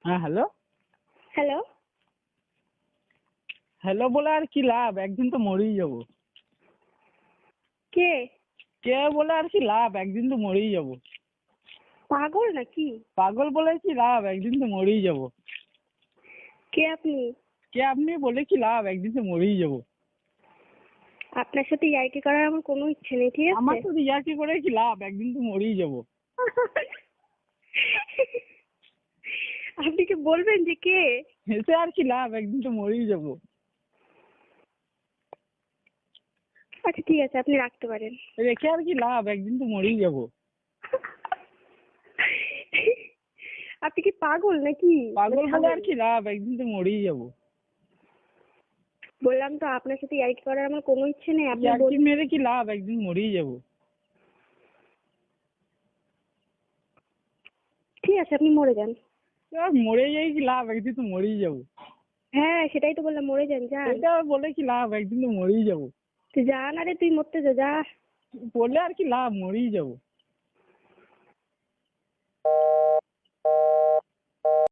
হ্যাঁ, hello. Hello. Hello বলে আর কি লাভ, একদিন তো মরেই যাবো। কে? কে বলে আর কি লাভ, একদিন তো মরেই যাবো। পাগল নাকি? পাগল বলে কি লাভ, একদিন তো মরেই যাবো। কে আপনি? কে আপনি বলে কি লাভ, একদিন তো মরেই যাবো। আপনার সাথে ইয়ার্কি করার আমার কোনো ইচ্ছে নেই, ঠিক আমার আছে? তো ইয়ার্কি করে কি লাভ, একদিন তো মরেই যাবো। আপনি কি বলবেন যে কে? হেসে আর কি লাভ, একদিন তো মরেই যাবো। আচ্ছা ঠিক আছে, আপনি রাখতে পারেন। রেখে আর কি লাভ, একদিন তো মরেই যাবো। আপনি কি পাগল নাকি? পাগল বলে আর কি লাভ, একদিন তো মরেই যাবো। বললাম তো আপনার সাথে ইয়ার্কি করার আমার কোনো ইচ্ছে নেই। আপনি ইয়ার্কি মেরে কি লাভ, একদিন মরেই যাবো। ঠিক আছে, আপনি মরে যান। মরে যাই কি লাভ, একদিন তো মরেই যাবো। হ্যাঁ সেটাই তো বললাম, মরে যান, যান। এটা বলে কি লাভ, একদিন তো মরেই যাবো। তুই যান, আরে তুই মরতে যা, যা। বললে আর কি লাভ, মরেই যাবো।